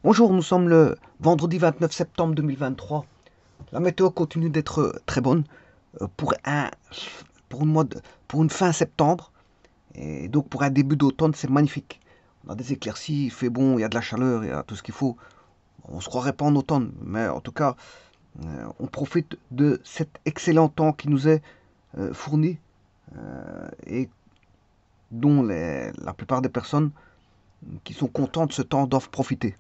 Bonjour, nous sommes le vendredi 29 septembre 2023. La météo continue d'être très bonne pour pour, pour une fin septembre et donc pour un début d'automne, c'est magnifique. On a des éclaircies, il fait bon, il y a de la chaleur, il y a tout ce qu'il faut. On se croirait pas en automne, mais en tout cas, on profite de cet excellent temps qui nous est fourni et dont la plupart des personnes qui sont contentes de ce temps doivent profiter.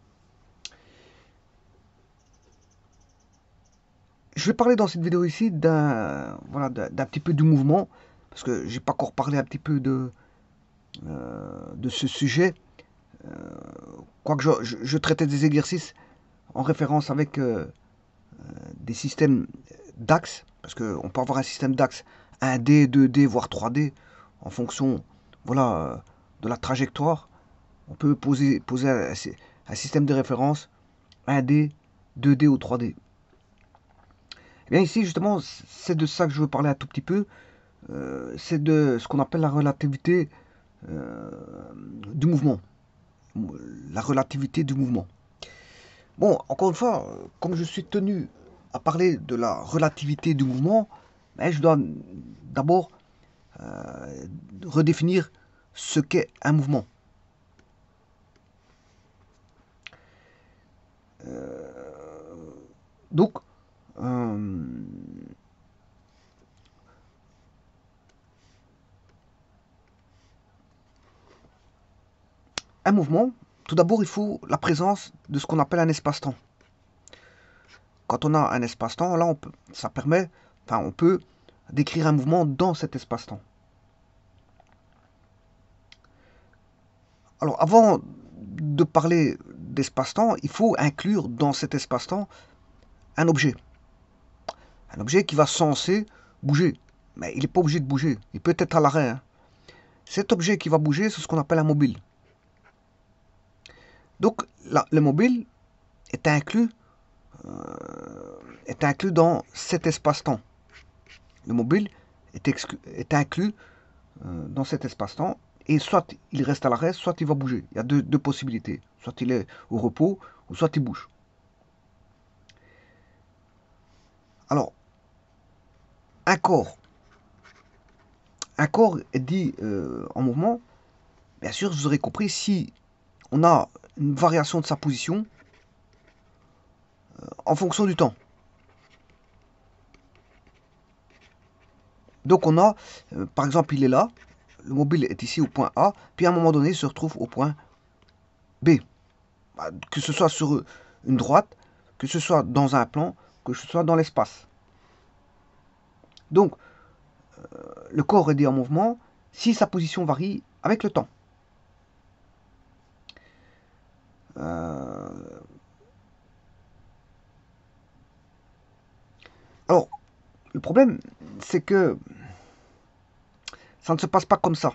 Je vais parler dans cette vidéo ici d'un petit peu du mouvement, parce que j'ai pas encore parlé un petit peu de ce sujet. Quoique je traitais des exercices en référence avec des systèmes d'axes, parce qu'on peut avoir un système d'axe 1D, 2D, voire 3D, en fonction de la trajectoire. On peut poser un système de référence 1D, 2D ou 3D. Eh bien ici justement, c'est de ça que je veux parler un tout petit peu. C'est de ce qu'on appelle la relativité euh, du mouvement. La relativité du mouvement. Bon, encore une fois, comme je suis tenu à parler de la relativité du mouvement, ben, je dois d'abord redéfinir ce qu'est un mouvement. Donc, euh, un mouvement, tout d'abord, il faut la présence de ce qu'on appelle un espace-temps. Quand on a un espace-temps, là, ça permet, enfin, on peut décrire un mouvement dans cet espace-temps. Alors, avant de parler d'espace-temps, il faut inclure dans cet espace-temps un objet. Un objet qui va censé bouger. Mais il n'est pas obligé de bouger. Il peut être à l'arrêt. Hein. Cet objet qui va bouger, c'est ce qu'on appelle un mobile. Donc, là, le mobile est inclus, dans cet espace-temps. Le mobile est inclus dans cet espace-temps. Et soit il reste à l'arrêt, soit il va bouger. Il y a deux possibilités. Soit il est au repos, ou soit il bouge. Alors, un corps. Un corps est dit en mouvement. Bien sûr, vous aurez compris, si on a une variation de sa position en fonction du temps. Donc on a, par exemple, il est là, le mobile est ici au point A, puis à un moment donné, il se retrouve au point B. Que ce soit sur une droite, que ce soit dans un plan, que ce soit dans l'espace. Donc, le corps est dit en mouvement si sa position varie avec le temps. Alors, le problème, c'est que ça ne se passe pas comme ça.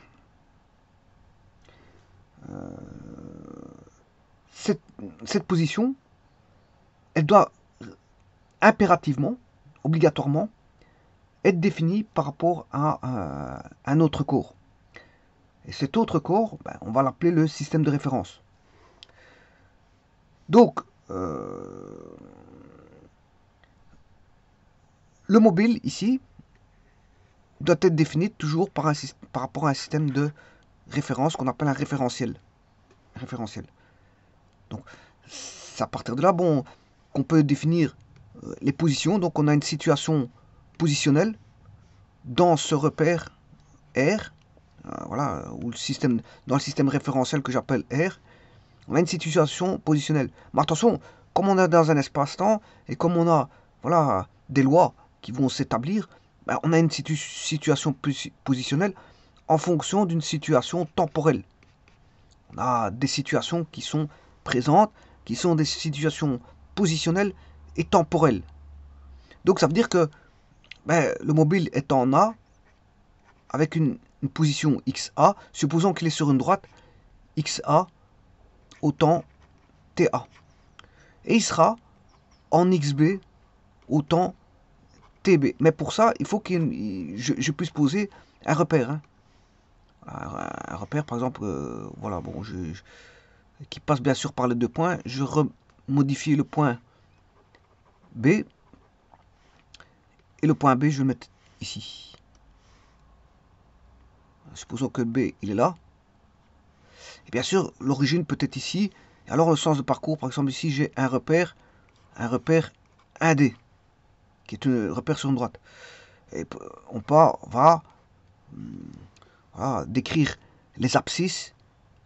Cette, cette position, elle doit impérativement, obligatoirement, être définie par rapport à un autre corps. Et cet autre corps, ben, on va l'appeler le système de référence. Donc, le mobile, ici, doit être défini toujours par rapport à un système de référence qu'on appelle un référentiel. Donc, c'est à partir de là, bon, qu'on peut définir les positions. Donc, on a une situation positionnelle dans ce repère R, voilà, ou dans le système référentiel que j'appelle R, on a une situation positionnelle. Mais attention, comme on est dans un espace-temps et comme on a voilà, des lois qui vont s'établir, ben, on a une situation positionnelle en fonction d'une situation temporelle. On a des situations qui sont présentes, qui sont des situations positionnelles et temporelles. Donc ça veut dire que ben, le mobile est en A avec une position XA, supposons qu'il est sur une droite, XA autant TA. Et il sera en XB autant TB. Mais pour ça, il faut que je puisse poser un repère. Hein. Un repère, par exemple, voilà, bon, qui passe bien sûr par les deux points. Je remodifie le point B. Et le point B, je vais le mettre ici. Supposons que B, il est là. Et bien sûr, l'origine peut être ici. Et alors, le sens de parcours, par exemple, ici, j'ai un repère 1D, qui est un repère sur une droite. Et on va décrire les abscisses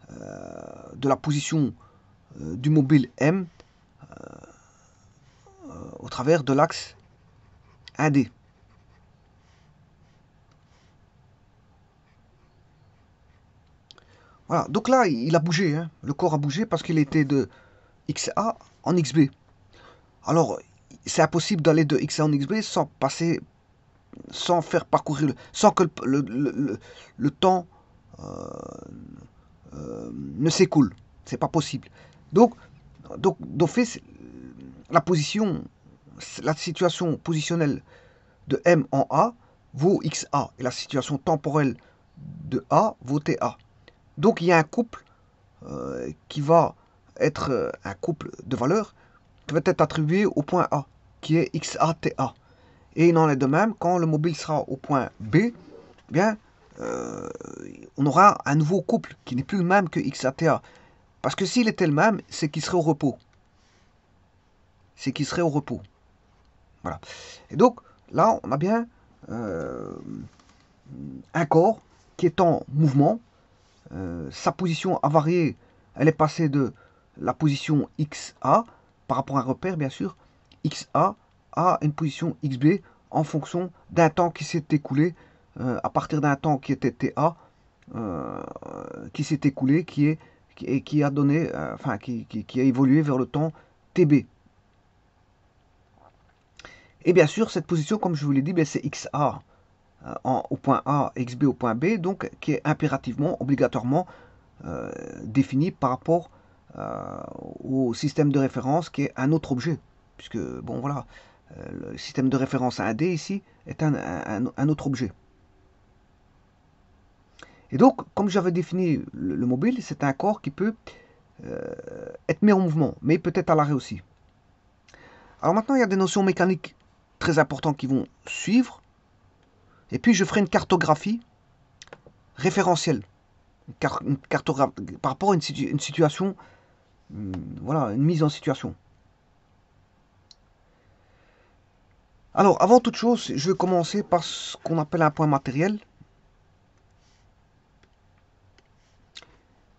de la position du mobile M au travers de l'axe 1D. Voilà, donc là, il a bougé, hein. Le corps a bougé parce qu'il était de XA en XB. Alors, c'est impossible d'aller de XA en XB sans passer, sans faire parcourir, sans que le temps ne s'écoule. C'est pas possible. Donc d'office, la position, la situation positionnelle de M en A vaut XA et la situation temporelle de A vaut TA. Donc il y a un couple qui va être un couple de valeurs qui va être attribué au point A, qui est XATA. Et il en est de même quand le mobile sera au point B, eh bien, on aura un nouveau couple qui n'est plus le même que XATA. Parce que s'il était le même, c'est qu'il serait au repos. C'est qu'il serait au repos. Voilà. Et donc, là, on a bien un corps qui est en mouvement. Sa position a varié. Elle est passée de la position XA, par rapport à un repère, bien sûr, XA à une position XB en fonction d'un temps qui s'est écoulé, à partir d'un temps qui était TA, qui s'est écoulé, qui a donné, enfin, qui a évolué vers le temps TB. Et bien sûr, cette position, comme je vous l'ai dit, ben, c'est XA au point A, XB au point B, donc qui est impérativement, obligatoirement définie par rapport au système de référence qui est un autre objet. Puisque, bon voilà, le système de référence 1D ici est un autre objet. Et donc, comme j'avais défini le mobile, c'est un corps qui peut être mis en mouvement, mais peut être à l'arrêt aussi. Alors maintenant, il y a des notions mécaniques très importantes qui vont suivre. Et puis, je ferai une cartographie référentielle. Une cartographie par rapport à une situation, voilà, une mise en situation. Alors, avant toute chose, je vais commencer par ce qu'on appelle un point matériel.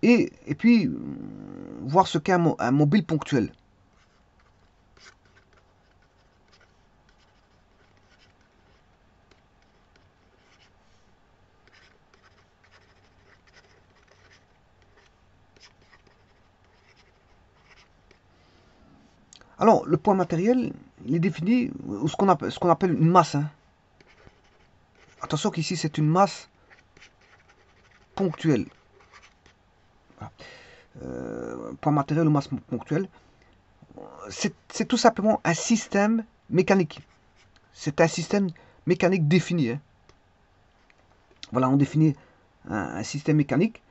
Et puis, voir ce qu'est un mobile ponctuel. Alors, le point matériel, il est défini, ce qu'on appelle une masse. Hein. Attention qu'ici, c'est une masse ponctuelle. Voilà. Point matériel ou masse ponctuelle, c'est tout simplement un système mécanique. C'est un système mécanique défini. Hein. Voilà, on définit un système mécanique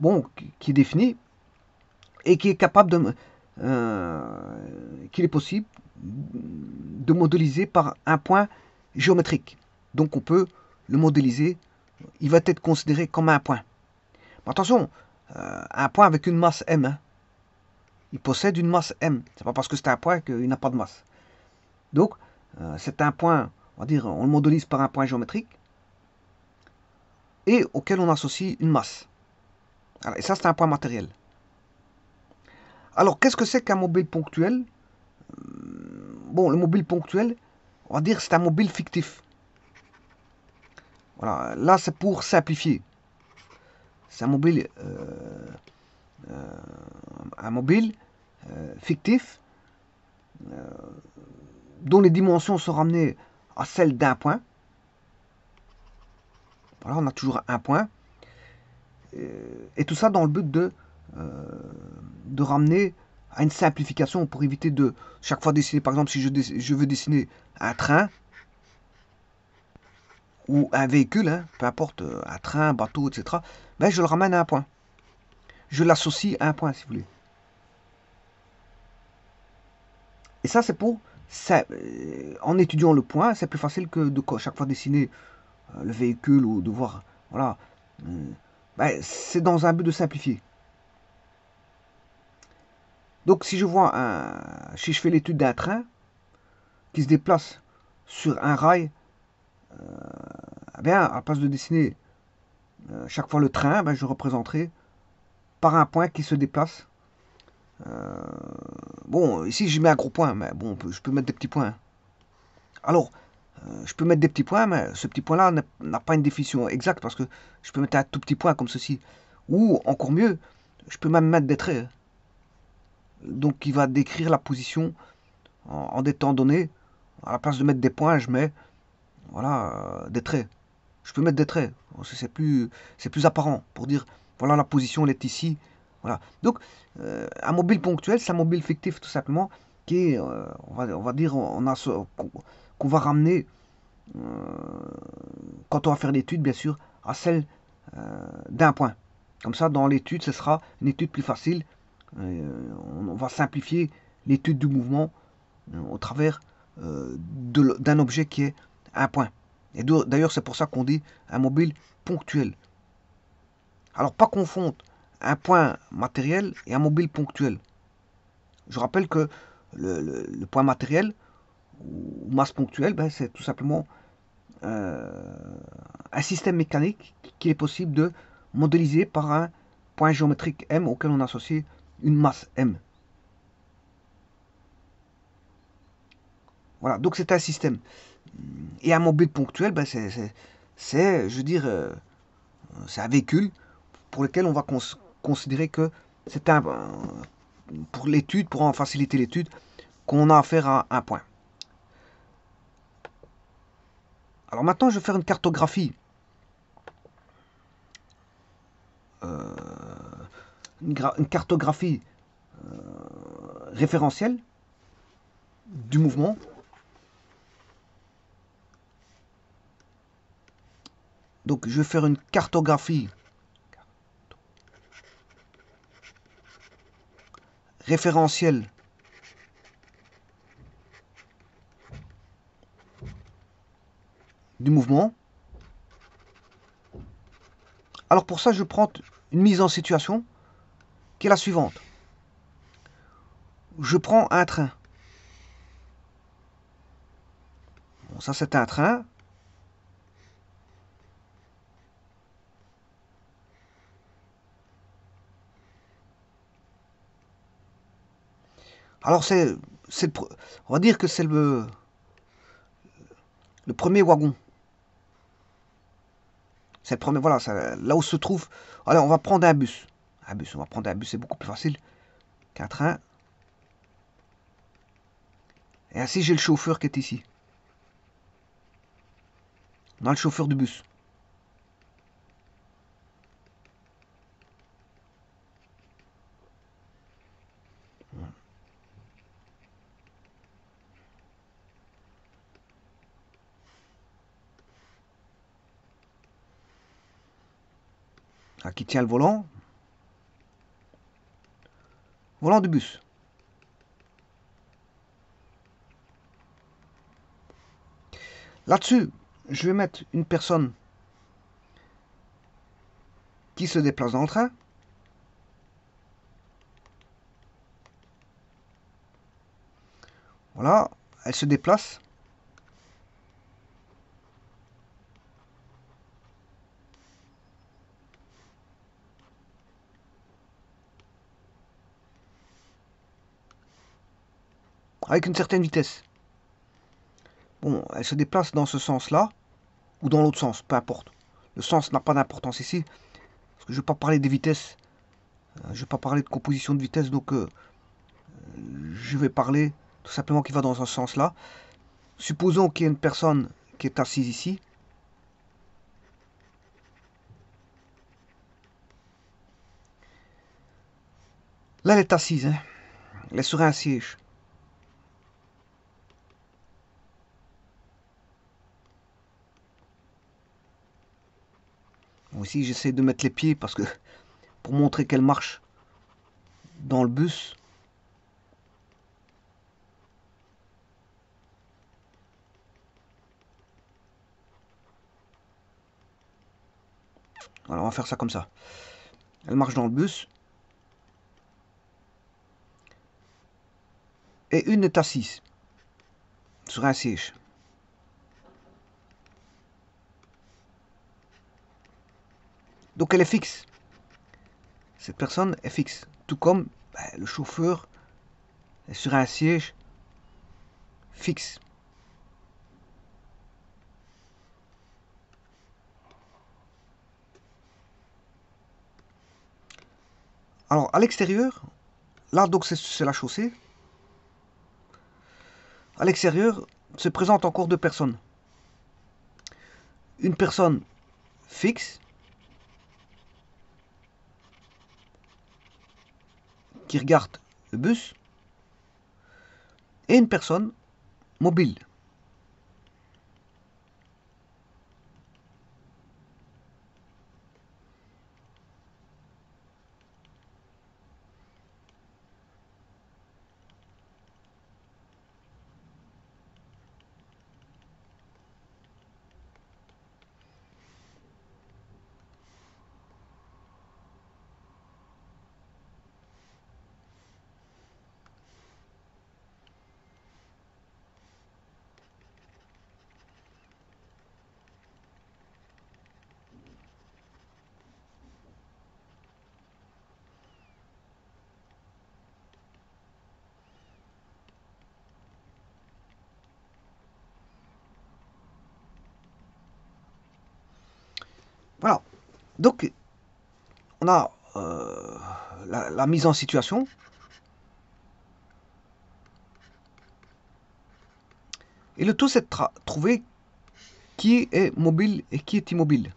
bon, qui est défini et qui est capable de... qu'il est possible de modéliser par un point géométrique. Donc on peut le modéliser, il va être considéré comme un point. Mais attention, un point avec une masse M. Hein. Il possède une masse M. C'est pas parce que c'est un point qu'il n'a pas de masse. Donc, c'est un point, on va dire, on le modélise par un point géométrique et auquel on associe une masse. Alors, et ça, c'est un point matériel. Alors, qu'est-ce que c'est qu'un mobile ponctuel? Bon, le mobile ponctuel, on va dire c'est un mobile fictif. Voilà, là c'est pour simplifier. C'est un mobile fictif dont les dimensions sont ramenées à celles d'un point. Voilà, on a toujours un point. Et tout ça dans le but de ramener à une simplification pour éviter de chaque fois dessiner, par exemple, si je veux dessiner un train ou un véhicule, hein, peu importe, un train, un bateau, etc., ben, je le ramène à un point. je l'associe à un point, si vous voulez. Et ça, c'est pour... en étudiant le point, c'est plus facile que de chaque fois dessiner le véhicule ou de voir... Voilà. Ben, c'est dans un but de simplifier. Donc, si je vois si je fais l'étude d'un train qui se déplace sur un rail, eh bien, à la place de dessiner chaque fois le train, ben, je représenterai par un point qui se déplace. Bon, ici, je mets un gros point, mais bon, je peux mettre des petits points. Alors, je peux mettre des petits points, mais ce petit point-là n'a pas une définition exacte parce que je peux mettre un tout petit point comme ceci. Ou, encore mieux, je peux même mettre des traits. Donc, qui va décrire la position en des temps donnés. À la place de mettre des points, je mets voilà, des traits. Je peux mettre des traits. C'est plus apparent pour dire voilà la position, elle est ici. Voilà. Donc, un mobile ponctuel, c'est un mobile fictif tout simplement qui est, on va dire, qu'on va ramener quand on va faire l'étude, bien sûr, à celle d'un point. Comme ça, dans l'étude, ce sera une étude plus facile. On va simplifier l'étude du mouvement au travers d'un objet qui est un point. Et d'ailleurs, c'est pour ça qu'on dit un mobile ponctuel. Alors, pas confondre un point matériel et un mobile ponctuel. Je rappelle que le point matériel ou masse ponctuelle, ben, c'est tout simplement un système mécanique qu'il est possible de modéliser par un point géométrique M auquel on associe une masse M. Voilà, donc c'est un système. Et un mobile ponctuel, ben c'est, je veux dire, c'est un véhicule pour lequel on va considérer que c'est pour l'étude, pour en faciliter l'étude, qu'on a affaire à un point. Alors maintenant, je vais faire une cartographie. Une cartographie référentielle du mouvement. Donc je vais faire une cartographie référentielle du mouvement. Alors pour ça, je prends une mise en situation qui est la suivante. Je prends un train. Bon, ça c'est un train. Alors on va dire que c'est le premier wagon. C'est le premier, voilà, là où se trouve. Alors on va prendre un bus. On va prendre un bus, c'est beaucoup plus facile qu'un train. Et ainsi j'ai le chauffeur qui est ici. On a le chauffeur du bus. Qui tient le volant. Volant du bus. Là-dessus, je vais mettre une personne qui se déplace dans le train. Voilà, elle se déplace. Avec une certaine vitesse. Bon, elle se déplace dans ce sens-là, ou dans l'autre sens, peu importe. Le sens n'a pas d'importance ici, parce que je ne vais pas parler des vitesses, je ne vais pas parler de composition de vitesse, donc je vais parler tout simplement qui va dans ce sens-là. Supposons qu'il y ait une personne qui est assise ici. Là, elle est assise, hein. Elle est sur un siège. Bon, ici, j'essaie de mettre les pieds parce que pour montrer qu'elle marche dans le bus. Voilà, on va faire ça comme ça. Elle marche dans le bus. Et une est assise sur un siège. Donc elle est fixe. Cette personne est fixe. Tout comme le chauffeur est sur un siège fixe. Alors à l'extérieur, là donc c'est la chaussée. À l'extérieur se présentent encore deux personnes. Une personne fixe qui regarde le bus et une personne mobile. Voilà. Donc on a la mise en situation. Et le tout, c'est de trouver qui est mobile et qui est immobile.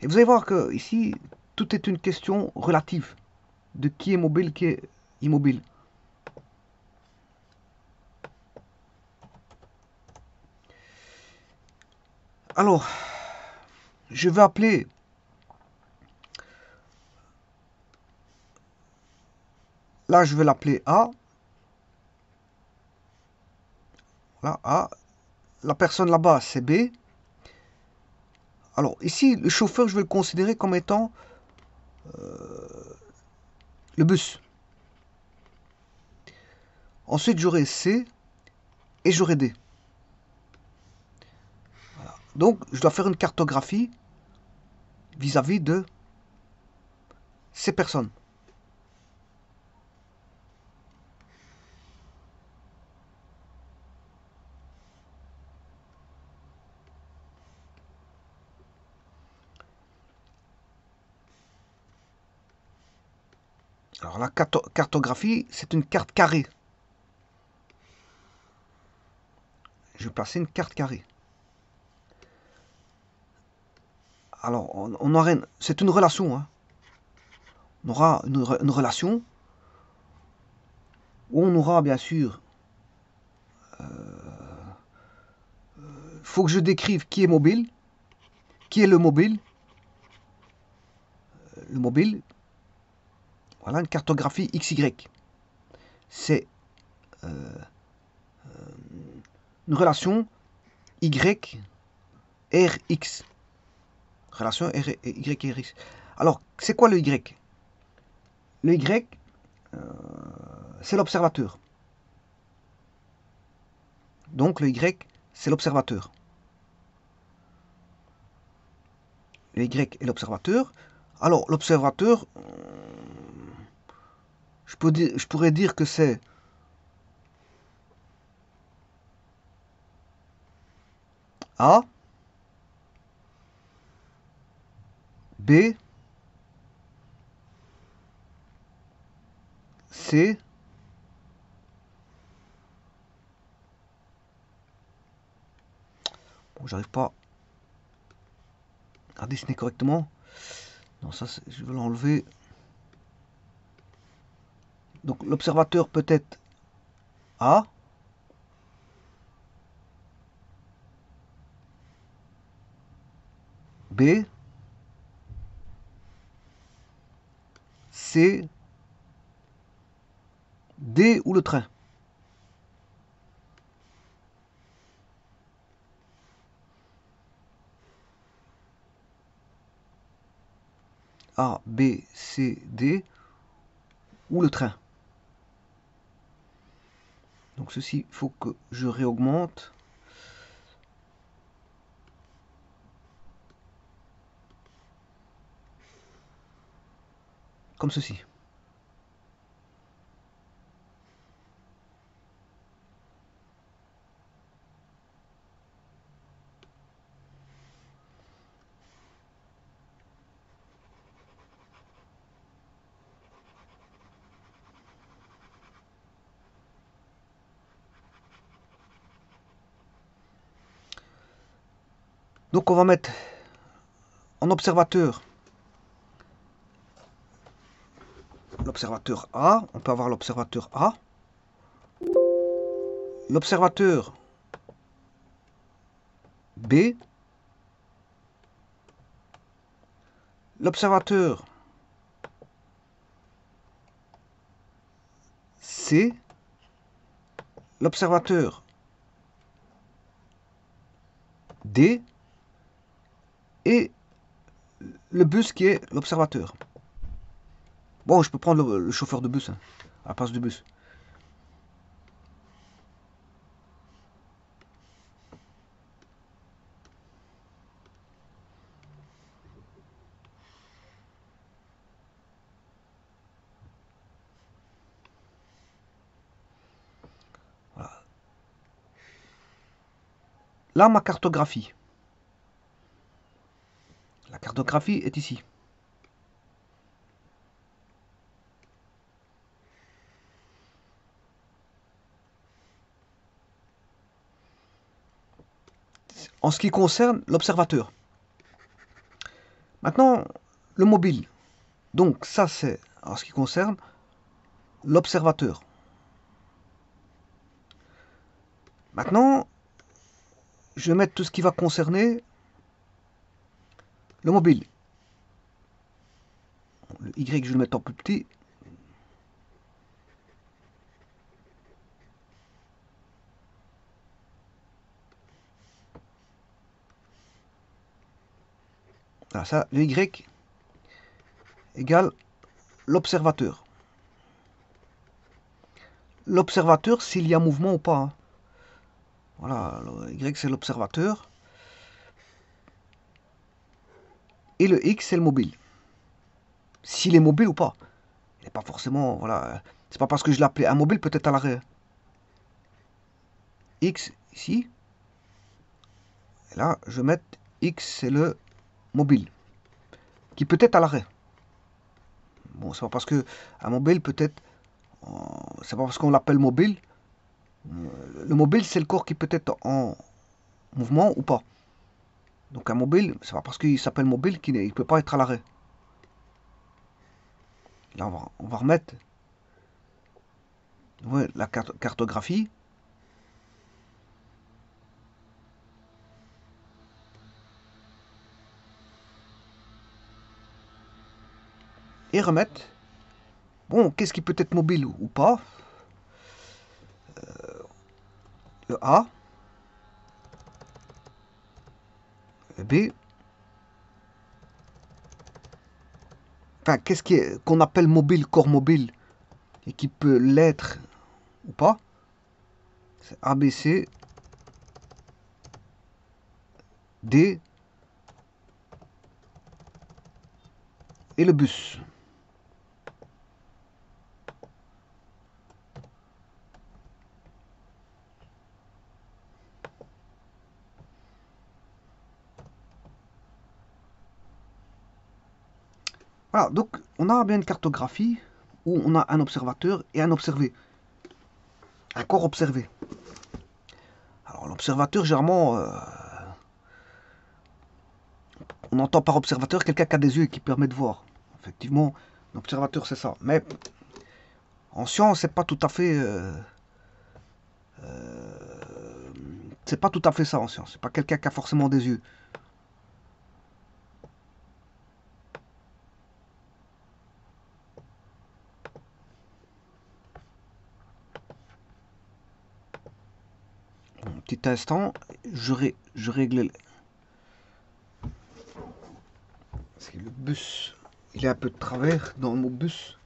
Et vous allez voir que ici, tout est une question relative de qui est mobile, qui est immobile. Alors, je vais appeler là, je vais l'appeler A. Là, A. La personne là-bas, c'est B. Alors, ici, le chauffeur, je vais le considérer comme étant le bus. Ensuite, j'aurai C et j'aurai D. Voilà. Donc, je dois faire une cartographie vis-à-vis de ces personnes. Alors, la cartographie, c'est une carte carrée. Je vais placer une carte carrée. Alors, on aura c'est une relation. Hein. On aura une relation où on aura bien sûr. Il faut que je décrive qui est mobile, qui est le mobile. Le mobile, voilà une cartographie XY. C'est une relation Y, RX. Relation Y, RX. Alors, c'est quoi le Y? Le Y, c'est l'observateur. Donc, le Y, c'est l'observateur. Le Y est l'observateur. Alors, l'observateur, je pourrais dire que c'est A, B, C, bon, j'arrive pas à dessiner correctement. Non, ça, je vais l'enlever. Donc, l'observateur peut être A, B, C D ou le train? A, B, C, D ou le train? Donc ceci, il faut que je réaugmente. Comme ceci. Donc on va mettre en observateur l'observateur A. On peut avoir l'observateur A. L'observateur B. L'observateur C. L'observateur D. Et le bus qui est l'observateur. Bon, je peux prendre le chauffeur de bus, hein, à la place du bus. Voilà. Là, ma cartographie. La cartographie est ici. En ce qui concerne l'observateur. Maintenant, le mobile. Donc ça, c'est en ce qui concerne l'observateur. Maintenant, je vais mettre tout ce qui va concerner le mobile. Le Y, je vais le mettre en plus petit. Voilà, ça, le Y égale l'observateur. L'observateur, s'il y a mouvement ou pas, hein. Voilà, le Y c'est l'observateur. Et le X c'est le mobile. S'il est mobile ou pas. Il n'est pas forcément, voilà. C'est pas parce que je l'ai appelé un mobile, peut-être à l'arrêt. X ici. Et là, je vais mettre X c'est le mobile. Qui peut être à l'arrêt. Bon, c'est pas parce que un mobile peut-être. C'est pas parce qu'on l'appelle mobile. Le mobile, c'est le corps qui peut être en mouvement ou pas. Donc un mobile, c'est pas parce qu'il s'appelle mobile qu'il ne peut pas être à l'arrêt. Là, on va remettre ouais, la cartographie. Et remettre. Bon, qu'est-ce qui peut être mobile ou pas? Le A, le B. Enfin, qu'est-ce qu'on appelle mobile, corps mobile, et qui peut l'être ou pas? C'est A, B, C, D et le bus. Voilà, donc on a bien une cartographie où on a un observateur et un observé. Un corps observé. Alors l'observateur, généralement, on entend par observateur quelqu'un qui a des yeux et qui permet de voir. Effectivement, l'observateur c'est ça. Mais en science, c'est pas tout à fait ça en science. C'est pas quelqu'un qui a forcément des yeux. petit instant. Je règle... Parce que le bus, il est un peu de travers dans mon bus.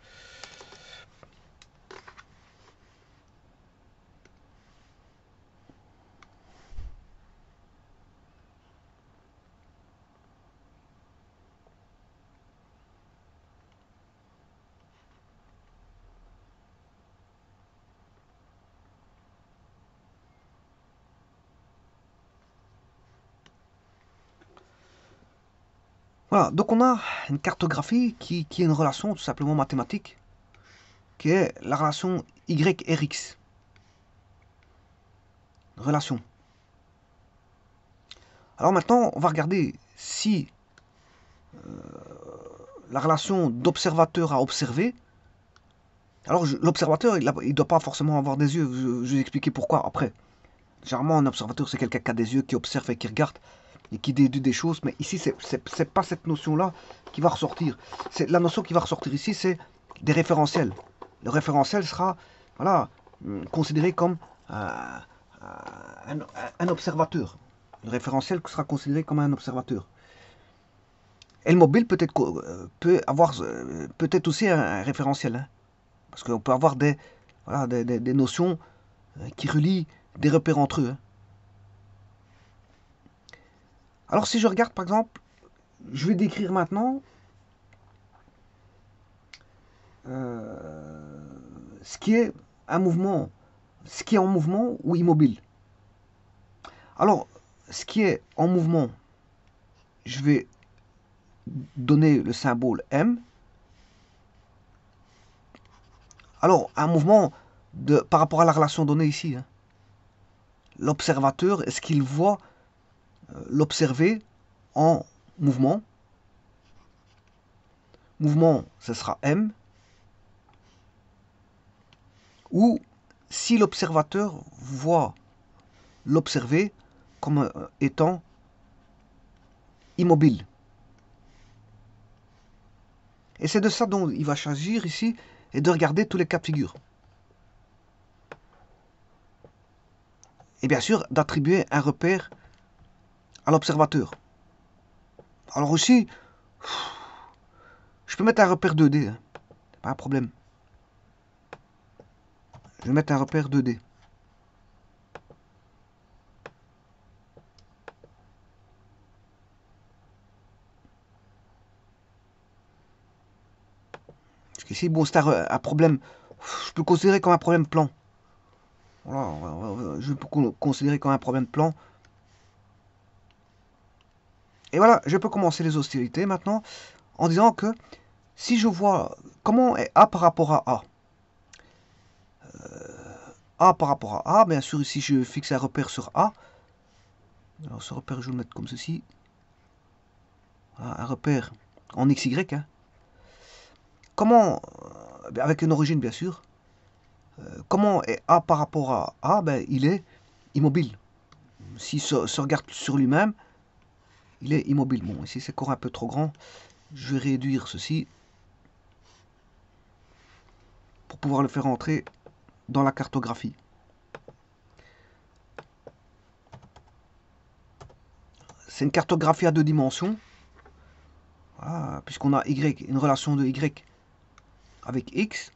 Voilà, donc on a une cartographie qui est une relation tout simplement mathématique, qui est la relation Y-RX. Relation. Alors maintenant, on va regarder si la relation d'observateur à observer. Alors l'observateur, il ne doit pas forcément avoir des yeux, je vais expliquer pourquoi après. Généralement, un observateur, c'est quelqu'un qui a des yeux, qui observe et qui regarde, et qui déduit des choses, mais ici, c'est pas cette notion-là qui va ressortir. La notion qui va ressortir ici, c'est des référentiels. Le référentiel sera, voilà, considéré comme un observateur. Le référentiel sera considéré comme un observateur. Et le mobile peut avoir peut-être aussi un référentiel, hein, parce qu'on peut avoir voilà, des notions qui relient des repères entre eux. Hein. Alors si je regarde par exemple, je vais décrire maintenant ce qui est un mouvement, ce qui est en mouvement ou immobile. Alors, ce qui est en mouvement, je vais donner le symbole M. Alors, un mouvement par rapport à la relation donnée ici. Hein. L'observateur, est-ce qu'il voit l'observer en mouvement? Mouvement, ce sera M. Ou si l'observateur voit l'observer comme étant immobile. Et c'est de ça dont il va s'agir ici, et de regarder tous les cas de figure. Et bien sûr, d'attribuer un repère à l'observateur. Alors aussi, je peux mettre un repère 2D, hein. Pas un problème. Je vais mettre un repère 2D. Parce qu'ici, bon, c'est un problème, je peux le considérer comme un problème plan. Voilà, je peux considérer comme un problème plan. Et voilà, je peux commencer les hostilités maintenant en disant que si je vois comment est A par rapport à A, A par rapport à A, bien sûr ici je fixe un repère sur A. Alors ce repère je vais le mettre comme ceci. Voilà, un repère en XY. Hein. Comment, avec une origine bien sûr, comment est A par rapport à A? Ben, il est immobile. S'il se regarde sur lui-même, il est immobile. Bon, ici c'est encore un peu trop grand. Je vais réduire ceci pour pouvoir le faire entrer dans la cartographie. C'est une cartographie à 2 dimensions. Voilà, puisqu'on a Y, une relation de Y avec X.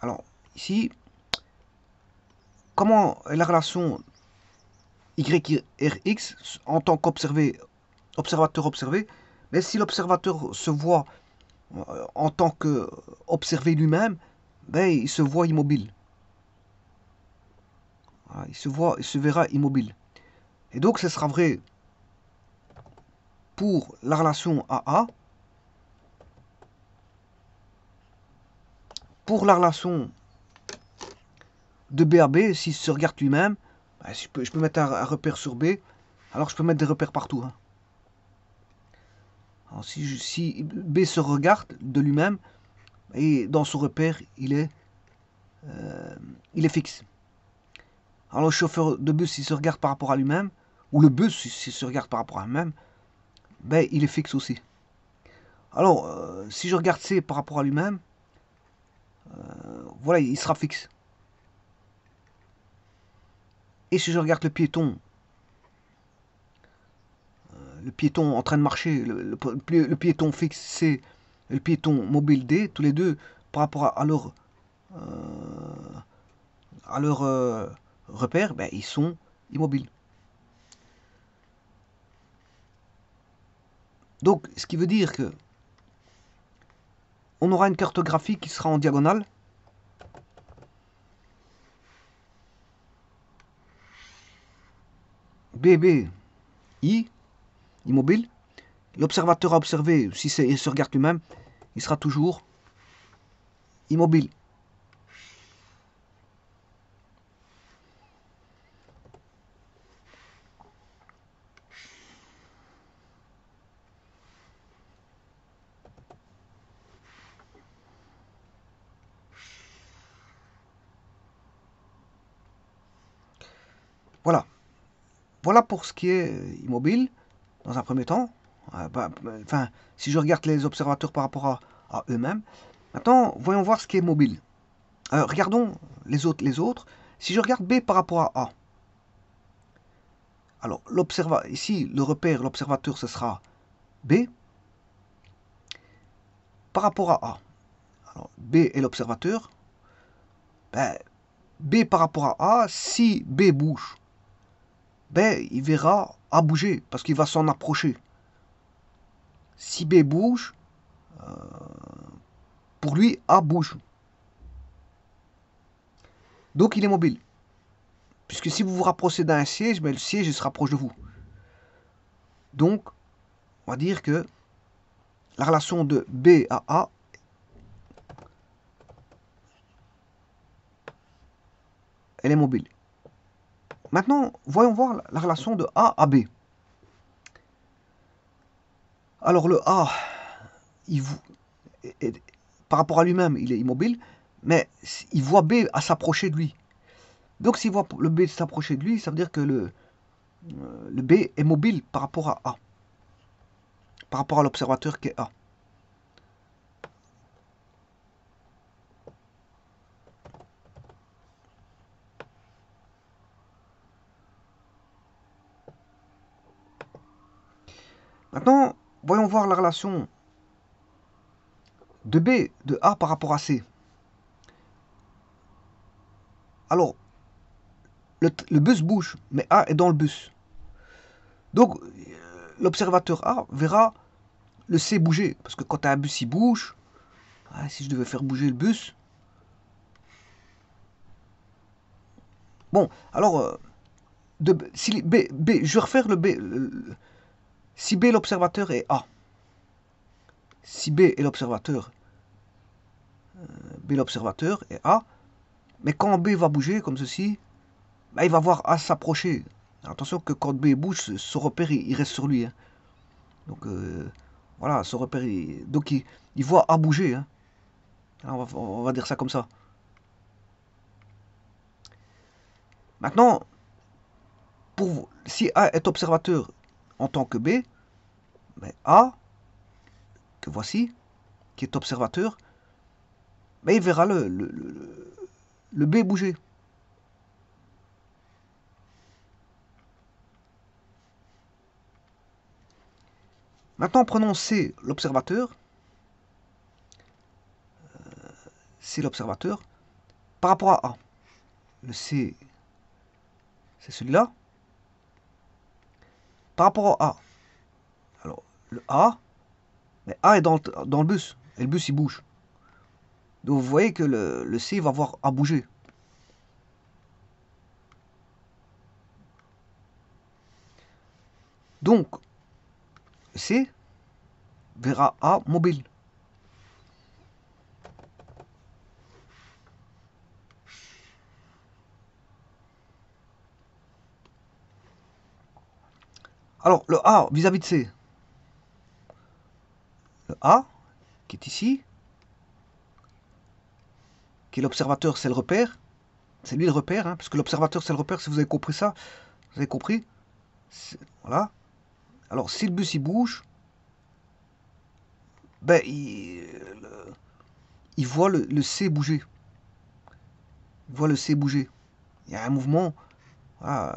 Alors, ici, comment est la relation YRX en tant qu'observateur observé? Mais si l'observateur se voit en tant qu'observé lui-même, ben, il se voit immobile. Voilà, il se verra immobile. Et donc, ce sera vrai pour la relation AA, pour la relation de B à B, s'il se regarde lui-même, ben, je peux mettre un repère sur B, alors je peux mettre des repères partout. Hein. Alors si B se regarde de lui-même, et dans son repère, il est fixe. Alors le chauffeur de bus, s'il se regarde par rapport à lui-même, ou le bus, s'il se regarde par rapport à lui-même, ben, il est fixe aussi. Alors, si je regarde C par rapport à lui-même, voilà, il sera fixe. Et si je regarde le piéton en train de marcher, le piéton fixe C et le piéton mobile D, tous les deux, par rapport à leur repère, ben, ils sont immobiles. Donc, ce qui veut dire que on aura une cartographie qui sera en diagonale. B, I, immobile. L'observateur à observer, si il se regarde lui-même, il sera toujours immobile. Voilà. Voilà pour ce qui est immobile, dans un premier temps. Enfin, si je regarde les observateurs par rapport à eux-mêmes. Maintenant, voyons voir ce qui est mobile. Regardons les autres. Si je regarde B par rapport à A, alors ici, le repère, l'observateur, ce sera B par rapport à A. Alors, B est l'observateur. Ben, B par rapport à A, si B bouge, ben, il verra A bouger parce qu'il va s'en approcher. Si B bouge, pour lui, A bouge. Donc il est mobile. Puisque si vous vous rapprochez d'un siège, ben, le siège il se rapproche de vous. Donc, on va dire que la relation de B à A elle est mobile. Maintenant, voyons voir la relation de A à B. Alors le A, par rapport à lui-même, il est immobile, mais il voit B à s'approcher de lui. Donc s'il voit le B s'approcher de lui, ça veut dire que le B est mobile par rapport à A, par rapport à l'observateur qui est A. Maintenant, voyons voir la relation de B, de A par rapport à C. Alors, le bus bouge, mais A est dans le bus. Donc, l'observateur A verra le C bouger. Parce que quand un bus il bouge, si je devais faire bouger le bus. Bon, alors, si je vais refaire le B. Si B l'observateur est A. Si B est l'observateur, B l'observateur est A. Mais quand B va bouger comme ceci, bah, il va voir A s'approcher. Attention que quand B bouge, ce repère il reste sur lui. Hein. Donc voilà, ce repère, donc il voit A bouger. Hein. On va dire ça comme ça. Maintenant, si A est observateur en tant que B, ben A, que voici, qui est observateur, ben il verra le B bouger. Maintenant, prenons C, l'observateur. C, l'observateur, par rapport à A. Le C, c'est celui-là. Par rapport à A. Alors, le A, mais A est dans le bus. Et le bus, il bouge. Donc, vous voyez que le C va voir A bouger. Donc, C verra A mobile. Alors, le A vis-à-vis de C. Le A, qui est ici, qui est l'observateur, c'est le repère. C'est lui le repère, hein, parce que l'observateur, c'est le repère, si vous avez compris ça. Vous avez compris? Voilà. Alors, si le bus, il bouge, ben, il voit le C bouger. Il voit le C bouger. Il y a un mouvement, Voilà,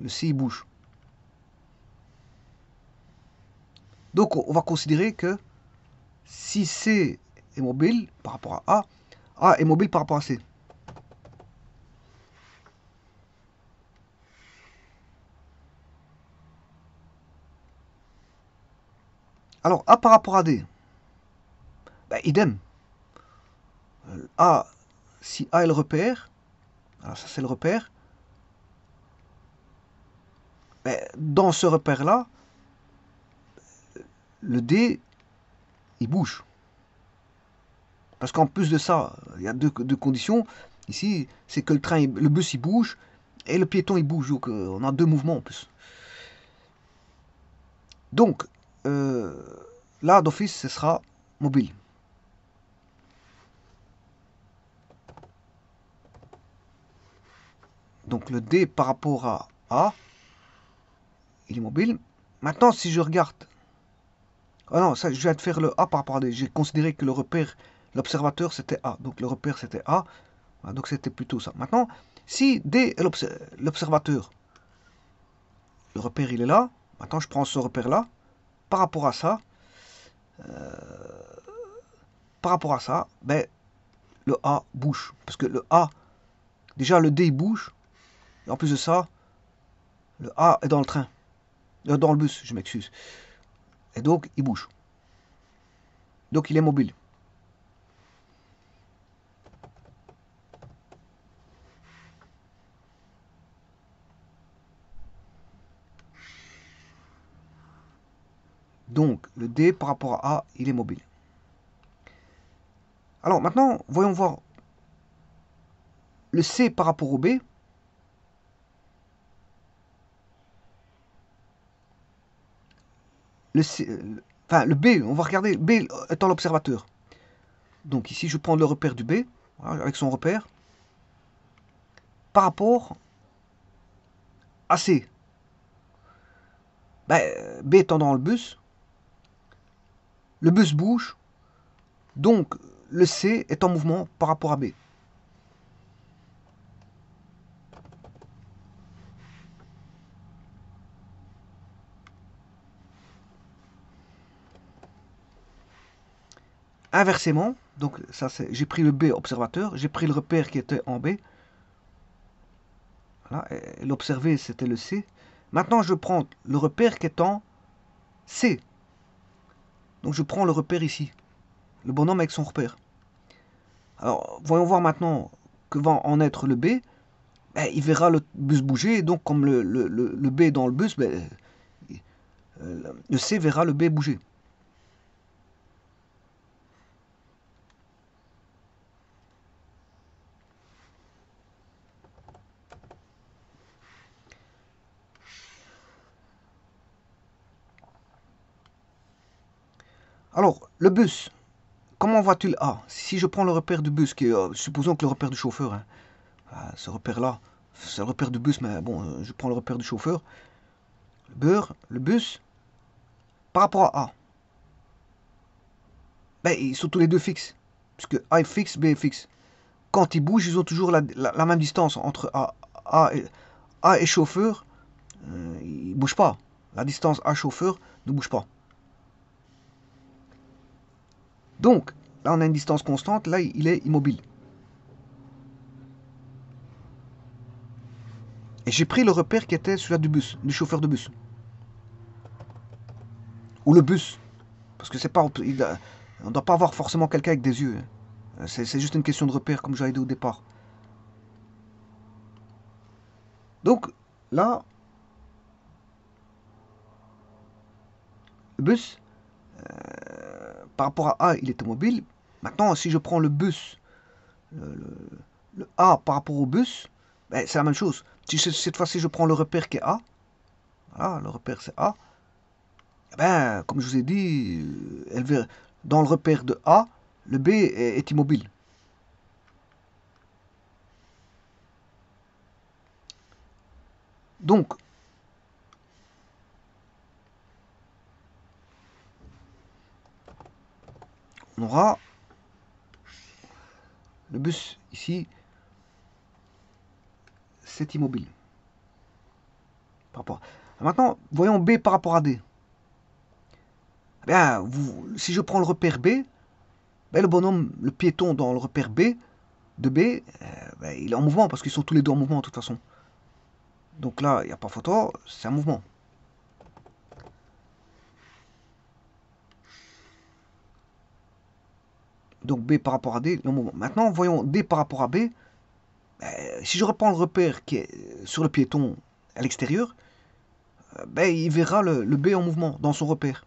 le C il bouge. Donc on va considérer que si C est mobile par rapport à A est mobile par rapport à C. Alors A par rapport à D, ben, idem. A, si A est le repère, alors ça c'est le repère, ben, dans ce repère-là, le D, il bouge. Parce qu'en plus de ça, il y a deux conditions. Ici, c'est que le bus il bouge et le piéton il bouge. Donc on a deux mouvements en plus. Donc euh, là d'office ce sera mobile. Donc le D par rapport à A, il est mobile. Maintenant si je regarde... Ah non, ça, je viens de faire le A par rapport à D. J'ai considéré que le repère, l'observateur c'était A. Donc le repère c'était A. Voilà, donc c'était plutôt ça. Maintenant, si D est l'observateur, le repère il est là. Maintenant je prends ce repère là. Par rapport à ça, ben, le A bouge. Parce que le A, déjà le D il bouge. Et en plus de ça, le A est dans le train. Dans le bus, je m'excuse. Et donc il bouge. Donc il est mobile. Donc le D par rapport à A, il est mobile. Alors maintenant, voyons voir le C par rapport au B. Le C, enfin le B, on va regarder B étant l'observateur. Donc ici, je prends le repère du B, voilà, avec son repère, par rapport à C. Ben, B étant dans le bus bouge, donc le C est en mouvement par rapport à B. Inversement, donc ça c'est, j'ai pris le B observateur, j'ai pris le repère qui était en B, voilà, et l'observé c'était le C. Maintenant je prends le repère qui est en C. Donc je prends le repère ici, le bonhomme avec son repère. Alors voyons voir maintenant que va en être le B. Ben, il verra le bus bouger, et donc comme le B est dans le bus, ben, le C verra le B bouger. Alors, le bus, comment va-t-il A? Si je prends le repère du bus, qui est, supposons que le repère du chauffeur, hein, ce repère-là, c'est le repère du bus, mais bon, je prends le repère du chauffeur, le bus, par rapport à A, ben, ils sont tous les deux fixes, puisque A est fixe, B est fixe. Quand ils bougent, ils ont toujours la même distance entre A et chauffeur, ils ne bougent pas. La distance A chauffeur ne bouge pas. Donc, là, on a une distance constante, là, il est immobile. Et j'ai pris le repère qui était celui du bus, du chauffeur de bus. Ou le bus. Parce que c'est pas. On ne doit pas avoir forcément quelqu'un avec des yeux. C'est juste une question de repère, comme j'avais dit au départ. Donc, là, le bus, par rapport à A, il est mobile. Maintenant, si je prends le bus, le, le- le A par rapport au bus, ben, c'est la même chose. Si cette fois-ci je prends le repère qui est A, voilà, le repère c'est A, eh ben, comme je vous ai dit, dans le repère de A, le B est immobile. Donc, on aura le bus ici, c'est immobile. Par rapport. Maintenant, voyons B par rapport à D. Eh bien, si je prends le repère B, ben, le bonhomme, le piéton dans le repère B, de B, ben, il est en mouvement parce qu'ils sont tous les deux en mouvement de toute façon. Donc là, il n'y a pas photo, c'est un mouvement. Donc B par rapport à D, il est en mouvement. Maintenant, voyons D par rapport à B. Ben, si je reprends le repère qui est sur le piéton à l'extérieur, ben, il verra le B en mouvement dans son repère.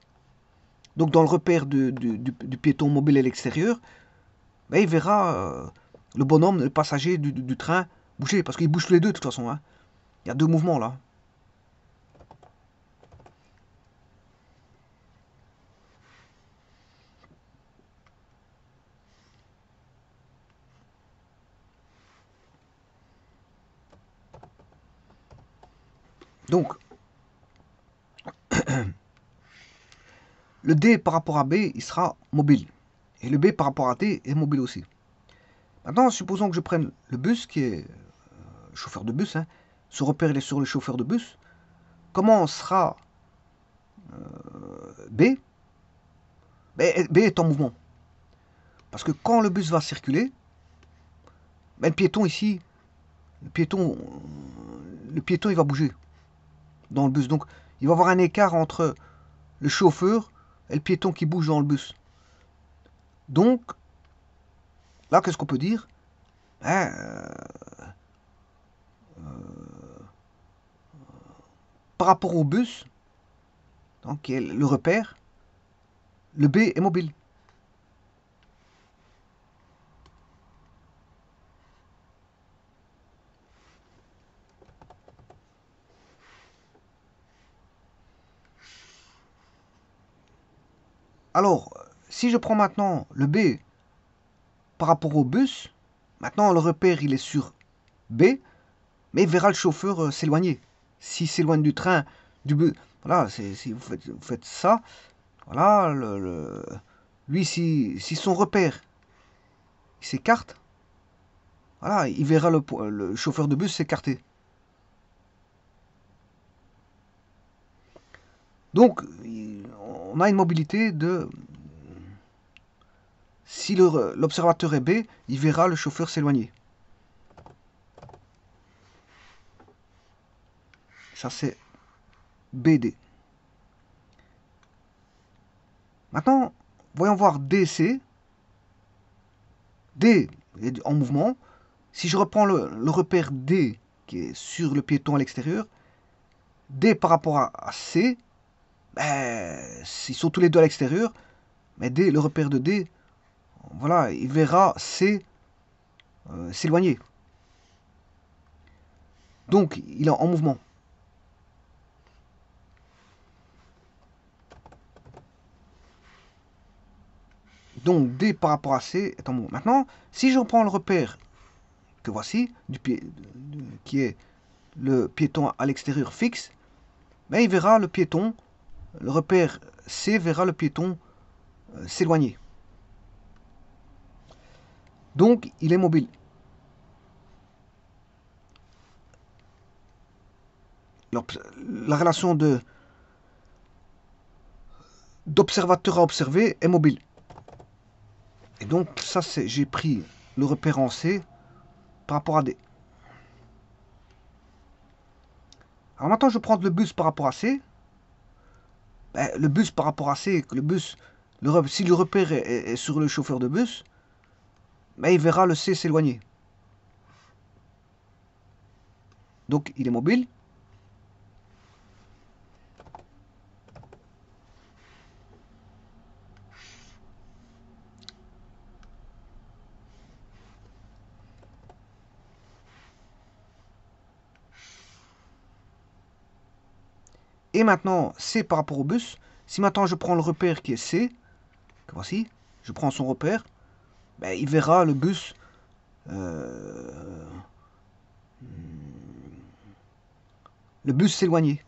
Donc dans le repère du piéton mobile à l'extérieur, ben, il verra le bonhomme, le passager du train bouger, parce qu'ils bougent tous les deux de toute façon. Hein. Il y a deux mouvements là. Donc, le D par rapport à B, il sera mobile. Et le B par rapport à D est mobile aussi. Maintenant, supposons que je prenne le bus, qui est chauffeur de bus. Hein. Ce repère, il est sur le chauffeur de bus. Comment sera B? B est en mouvement. Parce que quand le bus va circuler, ben, le piéton ici, le piéton, il va bouger dans le bus. Donc, il va y avoir un écart entre le chauffeur et le piéton qui bouge dans le bus. Donc, là, qu'est-ce qu'on peut dire? Hein, par rapport au bus, donc, qui est le repère, le B est mobile. Alors, si je prends maintenant le B par rapport au bus, maintenant le repère il est sur B, mais il verra le chauffeur s'éloigner. S'il s'éloigne du train, du bus, voilà, si vous faites ça, voilà, lui si son repère il s'écarte, voilà, il verra le chauffeur de bus s'écarter. Donc, on a une mobilité de... Si l'observateur est B, il verra le chauffeur s'éloigner. Ça, c'est BD. Maintenant, voyons voir DC. D est en mouvement. Si je reprends le repère D qui est sur le piéton à l'extérieur, D par rapport à C, ben, ils sont tous les deux à l'extérieur, mais D, le repère de D, voilà, il verra C s'éloigner. Donc, il est en mouvement. Donc, D par rapport à C est en mouvement. Maintenant, si je reprends le repère que voici, qui est le piéton à l'extérieur fixe, ben, il verra le piéton, le repère C verra le piéton s'éloigner. Donc, il est mobile. La relation d'observateur à observer est mobile. Et donc, ça, j'ai pris le repère en C par rapport à D. Alors maintenant, je prends le bus par rapport à C. Ben, le bus par rapport à C, si le repère est sur le chauffeur de bus, ben, il verra le C s'éloigner. Donc, il est mobile. Et maintenant, C par rapport au bus. Si maintenant je prends le repère qui est C, que voici, je prends son repère, ben, il verra le bus s'éloigner.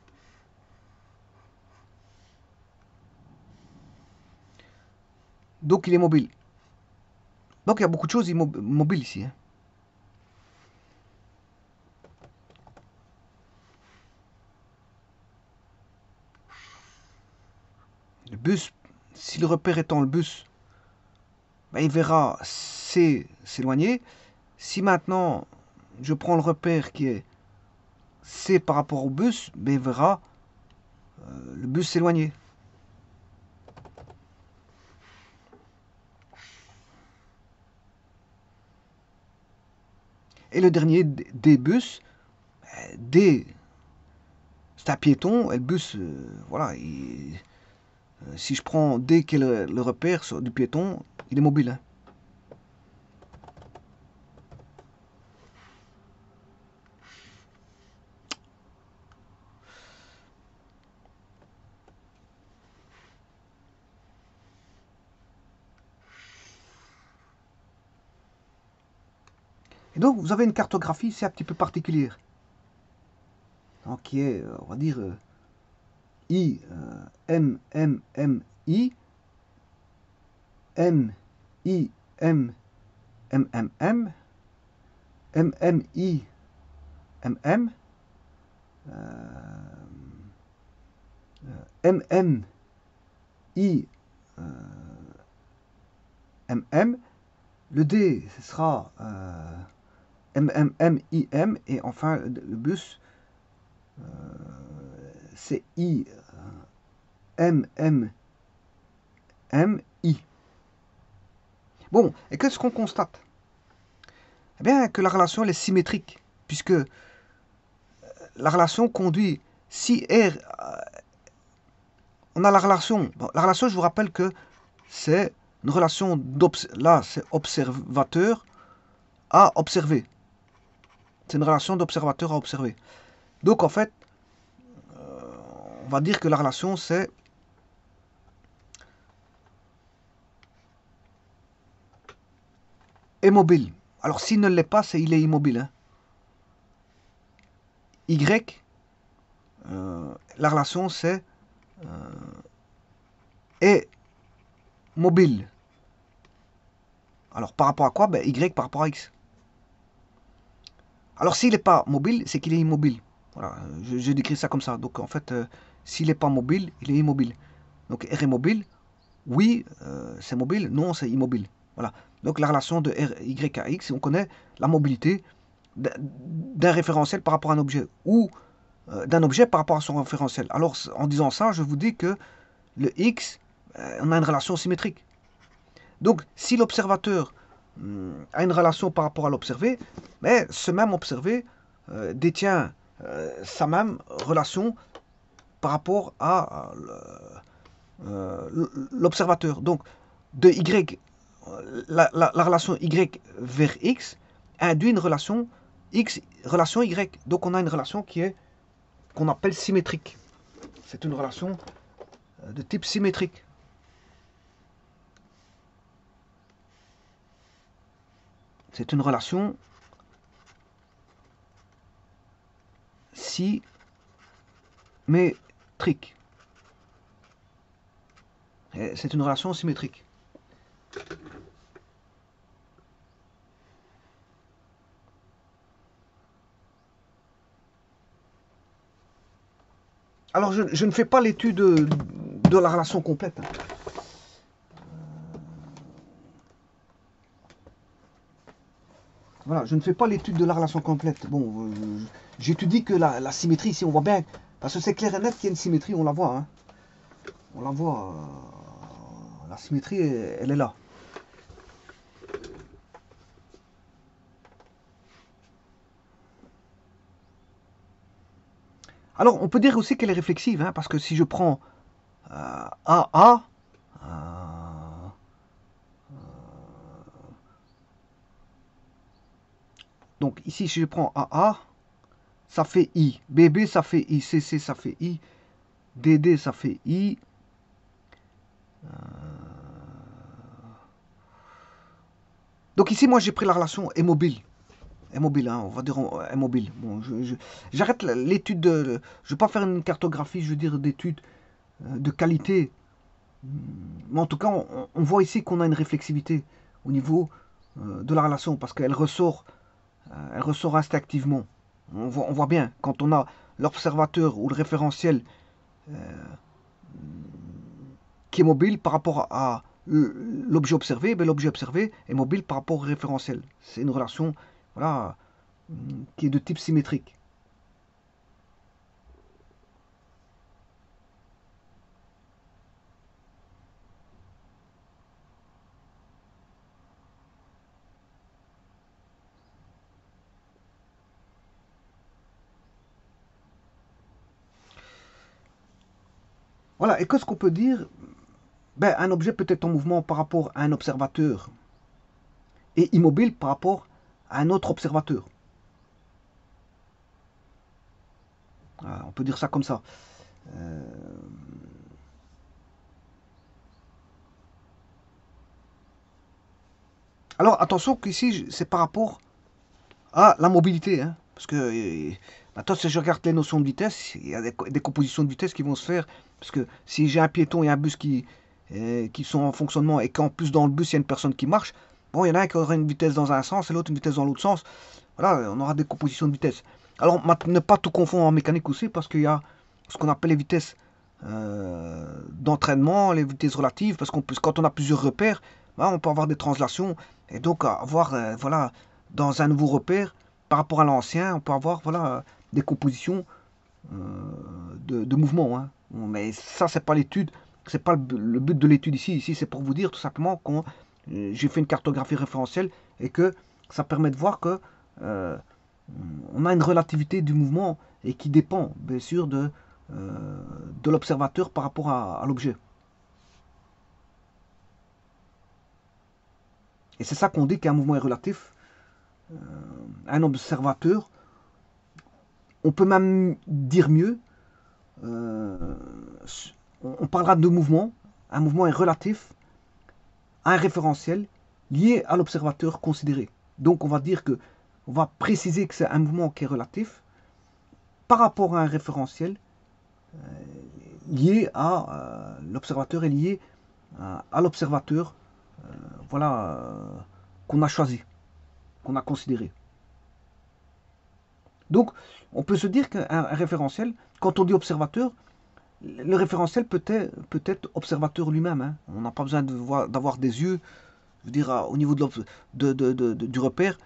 Donc il est mobile. Donc il y a beaucoup de choses mobiles ici. Hein. Le bus, si le repère étant le bus, ben, il verra C s'éloigner. Si maintenant je prends le repère qui est C par rapport au bus, ben, il verra le bus s'éloigner. Et le dernier, D bus, D c'est un piéton, et le bus, voilà, si je prends D qui est le repère du piéton, il est mobile. Hein. Et donc, vous avez une cartographie, c'est un petit peu particulière. Donc, qui est, on va dire, I, M, M, M, I, M, I, M, M, M, M, M, M, I, M, M, M, M, I, M, M. Le D, ce sera M, M, M, I, M. Et enfin, le bus, c'est I, M, M, M, I. Bon, et qu'est-ce qu'on constate? Eh bien, que la relation elle est symétrique, puisque la relation conduit, si R, on a la relation, bon, la relation, je vous rappelle que c'est une relation là, c'est observateur à observer. C'est une relation d'observateur à observer. Donc, en fait, on va dire que la relation, c'est immobile. Alors, s'il ne l'est pas, c'est il est immobile. Hein. Y, la relation, c'est est mobile. Alors, par rapport à quoi? Ben, Y par rapport à X. Alors, s'il n'est pas mobile, c'est qu'il est immobile. Voilà, je décris ça comme ça. Donc, en fait, s'il n'est pas mobile, il est immobile. Donc, R est mobile. Oui, c'est mobile. Non, c'est immobile. Voilà. Donc, la relation de R, Y à X, on connaît la mobilité d'un référentiel par rapport à un objet ou d'un objet par rapport à son référentiel. Alors, en disant ça, je vous dis que le X, on a une relation symétrique. Donc, si l'observateur a une relation par rapport à l'observé, mais ce même observé détient sa même relation par rapport à l'observateur. Donc, de Y, la relation Y vers X induit une relation X, relation Y. Donc, on a une relation qui est qu'on appelle symétrique. C'est une relation de type symétrique. C'est une relation symétrique. C'est une relation symétrique. Alors, je ne fais pas l'étude de la relation complète. Hein. Voilà, je ne fais pas l'étude de la relation complète. Bon, j'étudie que la symétrie, ici, on voit bien, parce que c'est clair et net qu'il y a une symétrie, on la voit. Hein. On la voit. La symétrie, elle est là. Alors, on peut dire aussi qu'elle est réflexive, hein, parce que si je prends AA, donc ici, si je prends AA, ça fait I. BB, ça fait I. CC, ça fait I. DD, ça fait I. Donc ici, moi, j'ai pris la relation immobile. Immobile, hein, on va dire immobile. Bon, j'arrête l'étude de... Je ne vais pas faire une cartographie, je veux dire, d'études de qualité. Mais en tout cas, on voit ici qu'on a une réflexivité au niveau de la relation, parce qu'elle ressort instinctivement. On voit bien, quand on a l'observateur ou le référentiel qui est mobile par rapport à l'objet observé, ben, l'objet observé est mobile par rapport au référentiel. C'est une relation, voilà, qui est de type symétrique. Voilà, et qu'est-ce qu'on peut dire? Ben, un objet peut être en mouvement par rapport à un observateur et immobile par rapport à un autre observateur. Voilà, on peut dire ça comme ça. Euh, Alors attention qu'ici c'est par rapport à la mobilité, hein, parce que maintenant si je regarde les notions de vitesse, il y a des compositions de vitesse qui vont se faire, parce que si j'ai un piéton et un bus qui sont en fonctionnement et qu'en plus dans le bus il y a une personne qui marche, bon il y en a un qui aura une vitesse dans un sens et l'autre une vitesse dans l'autre sens, voilà, on aura des compositions de vitesse. Alors ne pas tout confondre en mécanique aussi, parce qu'il y a ce qu'on appelle les vitesses d'entraînement, les vitesses relatives, parce qu'on quand on a plusieurs repères, ben, on peut avoir des translations et donc avoir voilà dans un nouveau repère par rapport à l'ancien, on peut avoir voilà des compositions euh, de mouvements. Hein. Bon, mais ça c'est pas l'étude, c'est pas le but de l'étude ici. Ici c'est pour vous dire tout simplement qu'on j'ai fait une cartographie référentielle et que ça permet de voir que euh, on a une relativité du mouvement et qui dépend bien sûr de l'observateur par rapport à l'objet. Et c'est ça qu'on dit qu'un mouvement est relatif. Un observateur, on peut même dire mieux, euh, on parlera de mouvement. Un mouvement est relatif à un référentiel lié à l'observateur considéré. Donc on va dire que, on va préciser que c'est un mouvement qui est relatif par rapport à un référentiel lié à l'observateur est lié à l'observateur voilà qu'on a choisi, qu'on a considéré. Donc on peut se dire qu'un référentiel, quand on dit observateur, le référentiel peut être observateur lui-même. Hein. On n'a pas besoin d'avoir des yeux. Je veux dire, au niveau du repère,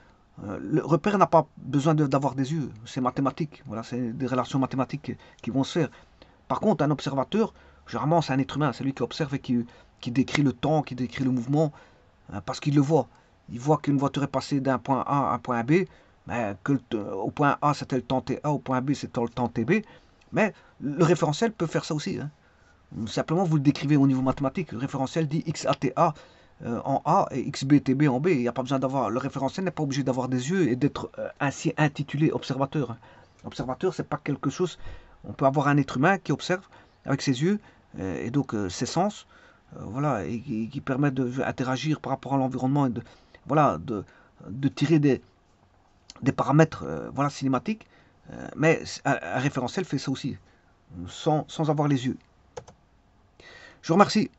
le repère n'a pas besoin d'avoir des yeux. C'est mathématique. Voilà, c'est des relations mathématiques qui vont se faire. Par contre, un observateur, généralement, c'est un être humain. C'est lui qui observe et qui décrit le temps, qui décrit le mouvement, hein, parce qu'il le voit. Il voit qu'une voiture est passée d'un point A à un point B, mais au point A c'était le temps TA, au point B c'était le temps TB. Mais le référentiel peut faire ça aussi. Hein. Simplement, vous le décrivez au niveau mathématique. Le référentiel dit XATA en A et XBTB en B. Il n'y a pas besoin d'avoir. Le référentiel n'est pas obligé d'avoir des yeux et d'être ainsi intitulé observateur. Hein. Observateur, c'est pas quelque chose. On peut avoir un être humain qui observe avec ses yeux et donc ses sens, voilà, et qui permet d'interagir par rapport à l'environnement et voilà, de tirer des paramètres voilà, cinématiques. Mais un référentiel fait ça aussi, sans avoir les yeux. Je vous remercie.